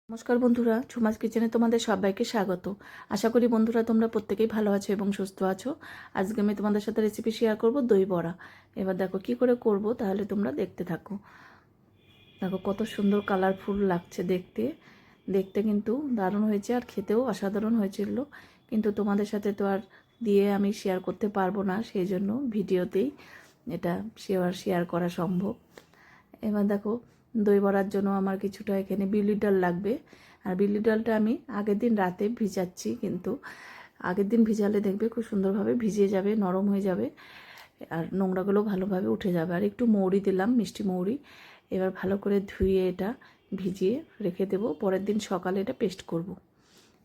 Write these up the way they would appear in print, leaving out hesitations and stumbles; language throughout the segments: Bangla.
নমস্কার বন্ধুরা, ঝুমাস কিচেনে তোমাদের সবাইকে স্বাগত। আশা করি বন্ধুরা তোমরা প্রত্যেকেই ভালো আছো এবং সুস্থ আছো। আজকে আমি তোমাদের সাথে রেসিপি শেয়ার করব দই বড়া। এবার দেখো কি করে করব, তাহলে তোমরা দেখতে থাকো। দেখো কত সুন্দর কালারফুল লাগছে দেখতে। দেখতে কিন্তু দারুণ হয়েছে আর খেতেও অসাধারণ হয়েছিল, কিন্তু তোমাদের সাথে তো আর দিয়ে আমি শেয়ার করতে পারবো না, সেই জন্য ভিডিওতেই এটা শেয়ার করা সম্ভব। এবার দেখো দই বড়ার জন্য আমার কিছুটা এখানে বিউলির ডাল লাগবে। আর বিউলির ডালটা আমি আগের দিন রাতে ভিজাচ্ছি, কিন্তু আগের দিন ভিজালে দেখবে খুব সুন্দরভাবে ভিজে যাবে, নরম হয়ে যাবে আর নোংরাগুলো ভালোভাবে উঠে যাবে। আর একটু মৌরি দিলাম, মিষ্টি মৌরি। এবার ভালো করে ধুয়ে এটা ভিজিয়ে রেখে দেবো, পরের দিন সকালে এটা পেস্ট করব।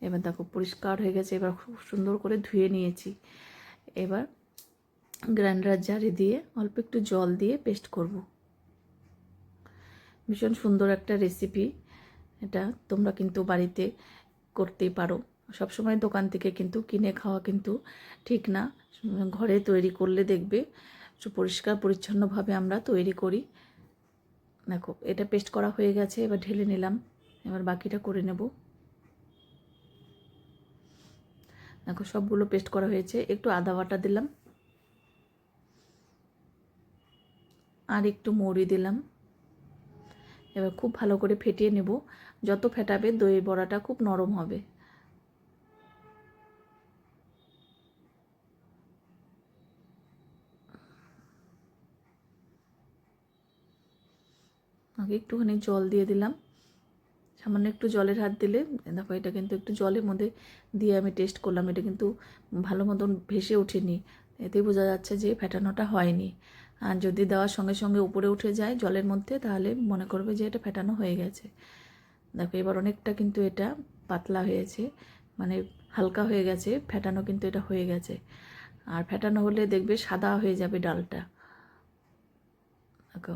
এবার দেখো পরিষ্কার হয়ে গেছে, এবার খুব সুন্দর করে ধুয়ে নিয়েছি। এবার গ্রাইন্ডার জারে দিয়ে অল্প একটু জল দিয়ে পেস্ট করব। ভীষণ সুন্দর একটা রেসিপি এটা, তোমরা কিন্তু বাড়িতে করতেই পারো। সবসময় দোকান থেকে কিন্তু কিনে খাওয়া কিন্তু ঠিক না, ঘরে তৈরি করলে দেখবে পরিষ্কার পরিচ্ছন্নভাবে আমরা তৈরি করি। দেখো এটা পেস্ট করা হয়ে গেছে, এবার ঢেলে নিলাম। এবার বাকিটা করে নেব। দেখো সবগুলো পেস্ট করা হয়েছে। একটু আদা বাটা দিলাম আর একটু মৌরি দিলাম। এবার খুব ভালো করে ফেটিয়ে নেব। যত ফেটাবে দই বড়াটা খুব নরম হবে। আগে একটুখানি জল দিয়ে দিলাম, সামান্য একটু জলের হাত দিলে দেখো এটা কিন্তু একটু জলের মধ্যে দিয়ে আমি টেস্ট করলাম, এটা কিন্তু ভালো মতন ভেসে ওঠেনি। এতেই বোঝা যাচ্ছে যে ফেটানোটা হয়নি। আর যদি দেওয়ার সঙ্গে সঙ্গে উপরে উঠে যায় জলের মধ্যে, তাহলে মনে করবে যে এটা ফেটানো হয়ে গেছে। দেখো এবার অনেকটা কিন্তু এটা পাতলা হয়েছে, মানে হালকা হয়ে গেছে। ফেটানো কিন্তু এটা হয়ে গেছে। আর ফেটানো হলে দেখবে সাদা হয়ে যাবে ডালটা। দেখো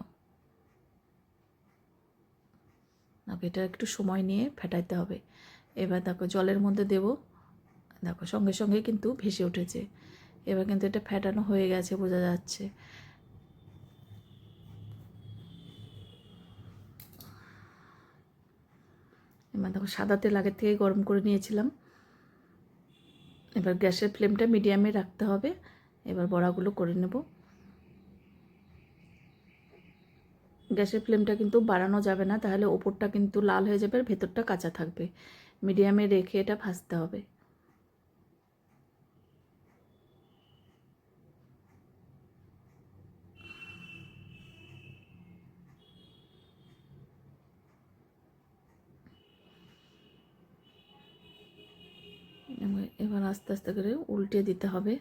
এটা একটু সময় নিয়ে ফেটাইতে হবে। এবার দেখো জলের মধ্যে দেব, দেখো সঙ্গে সঙ্গে কিন্তু ভেসে উঠেছে। এবার কিন্তু এটা ফেটানো হয়ে গেছে, বোঝা যাচ্ছে। এবার দেখো সাদা তেল আগের থেকে গরম করে নিয়েছিলাম। এবার গ্যাসের ফ্লেমটা মিডিয়ামে রাখতে হবে। এবার বড়াগুলো করে নেব। গ্যাসের ফ্লেমটা কিন্তু বাড়ানো যাবে না, তাহলে ওপরটা কিন্তু লাল হয়ে যাবে আর ভেতরটা কাঁচা থাকবে। মিডিয়ামে রেখে এটা ভাজতে হবে। এবার আস্তে আস্তে করে উল্টে দিতে হবে।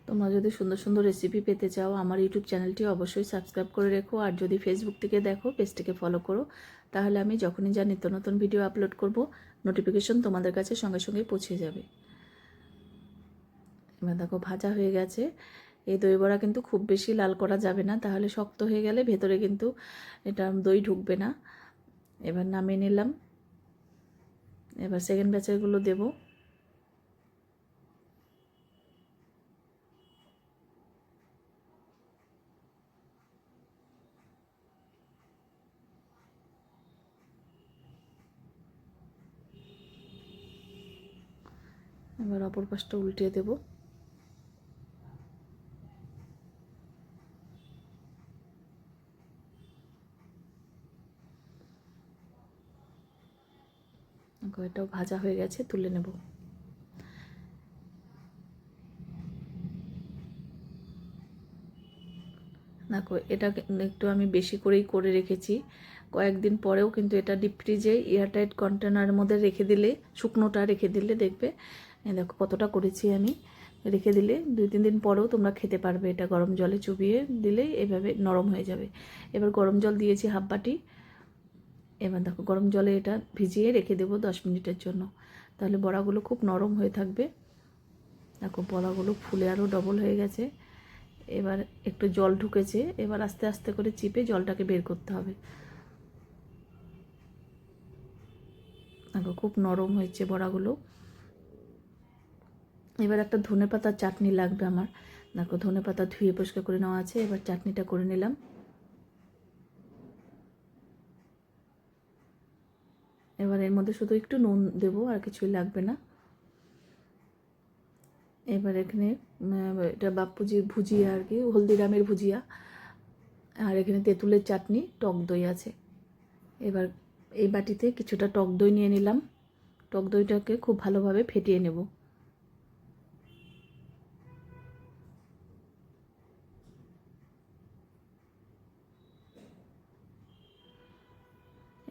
তোমরা যদি সুন্দর সুন্দর রেসিপি পেতে চাও, আমার ইউটিউব চ্যানেলটি অবশ্যই সাবস্ক্রাইব করে রেখো। আর যদি ফেসবুক থেকে দেখো, পেজটিকে ফলো করো, তাহলে আমি যখনই যা নিত্য নতুন ভিডিও আপলোড করব, নোটিফিকেশন তোমাদের কাছে সঙ্গে সঙ্গে পৌঁছে যাবে। এবার দেখো ভাজা হয়ে গেছে। এই দই বড়া কিন্তু খুব বেশি লাল করা যাবে না, তাহলে শক্ত হয়ে গেলে ভেতরে কিন্তু এটা দই ঢুকবে না। এবার নামিয়ে নিলাম। এবার সেকেন্ড ব্যাচেরগুলো দেবো। এবার অপর পাশটা উল্টিয়ে দেবো। এটাও ভাজা হয়ে গেছে, তুলে নেব। দেখো এটা একটু আমি বেশি করেই করে রেখেছি। কয়েকদিন পরেও কিন্তু এটা ডিপ ফ্রিজে এয়ারটাইট কন্টেনারের মধ্যে রেখে দিলে, শুকনোটা রেখে দিলে দেখবে, দেখো কতটা করেছি আমি। রেখে দিলে 2-3 দিন পরেও তোমরা খেতে পারবে। এটা গরম জলে চুবিয়ে দিলেই এভাবে নরম হয়ে যাবে। এবার গরম জল দিয়েছি হাফ বাটি। এবার দেখো গরম জলে এটা ভিজিয়ে রেখে দেবো 10 মিনিটের জন্য, তাহলে বড়াগুলো খুব নরম হয়ে থাকবে। দেখো বড়াগুলো ফুলে আরও ডবল হয়ে গেছে। এবার একটু জল ঢুকেছে, এবার আস্তে আস্তে করে চিপে জলটাকে বের করতে হবে। দেখো খুব নরম হয়েছে বড়াগুলো। এবার একটা ধনেপাতার চাটনি লাগবে আমার। দেখো ধনেপাতা ধুয়ে পরিষ্কার করে নেওয়া আছে, এবার চাটনিটা করে নিলাম। এবার এর মধ্যে শুধু একটু নুন দেবো, আর কিছুই লাগবে না। এবার এখানে এটা বাপুজির ভুজিয়া আর কি, হলদিরামের ভুজিয়া, আর এখানে তেঁতুলের চাটনি, টক দই আছে। এবার এই বাটিতে কিছুটা টক দই নিয়ে নিলাম। টক দইটাকে খুব ভালোভাবে ফেটিয়ে নেব।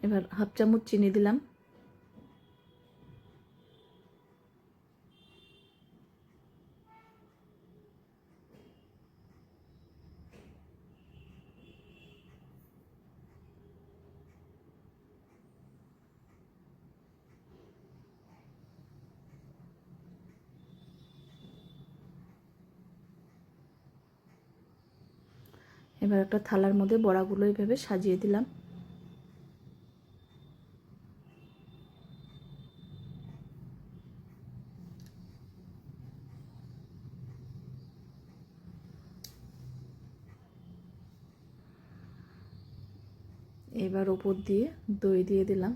এবার হাফ চামচ চিনি দিলাম। এবার একটা থালার মধ্যে বড়াগুলো এইভাবে সাজিয়ে দিলাম। এবার ওপর দিয়ে দই দিয়ে দিলাম।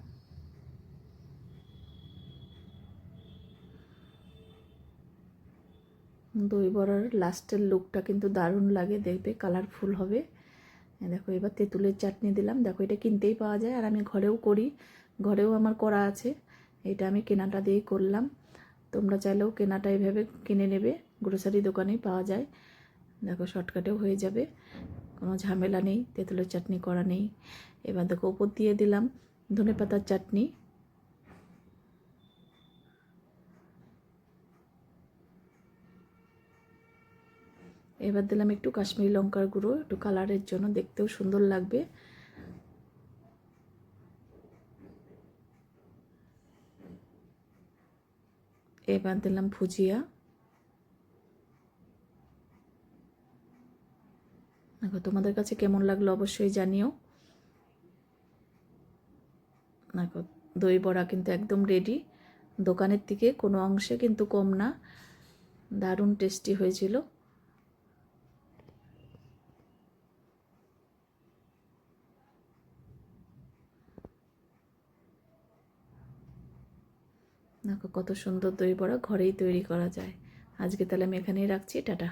দই বড়ার লাস্টের লুকটা কিন্তু দারুণ লাগে, দেখবে কালারফুল হবে। দেখো এবার তেঁতুলের চাটনি দিলাম। দেখো এটা কিনতেই পাওয়া যায়, আর আমি ঘরেও করি, ঘরেও আমার করা আছে। এটা আমি কেনাটা দিয়েই করলাম। তোমরা চাইলেও কেনাটা এইভাবে কিনে নেবে, গ্রোসারি দোকানেই পাওয়া যায়। দেখো শর্টকাটেও হয়ে যাবে, কোনো ঝামেলা নেই, তেঁতুলের চাটনি করা নেই। এবার দেখো ওপর দিয়ে দিলাম ধনেপাতার চাটনি। এবার দিলাম একটু কাশ্মীরি লঙ্কার গুঁড়ো, একটু কালারের জন্য, দেখতেও সুন্দর লাগবে। এবার দিলাম ভুজিয়া। দেখো তোমাদের কাছে কেমন লাগলো অবশ্যই জানিও। দেখো দই বড়া কিন্তু একদম রেডি, দোকানের থেকে কোনো অংশে কিন্তু কম না, দারুণ টেস্টি হয়েছিল। দেখো কত সুন্দর দই বড়া ঘরেই তৈরি করা যায়। আজকে তাহলে আমি এখানেই রাখছি, টাটা।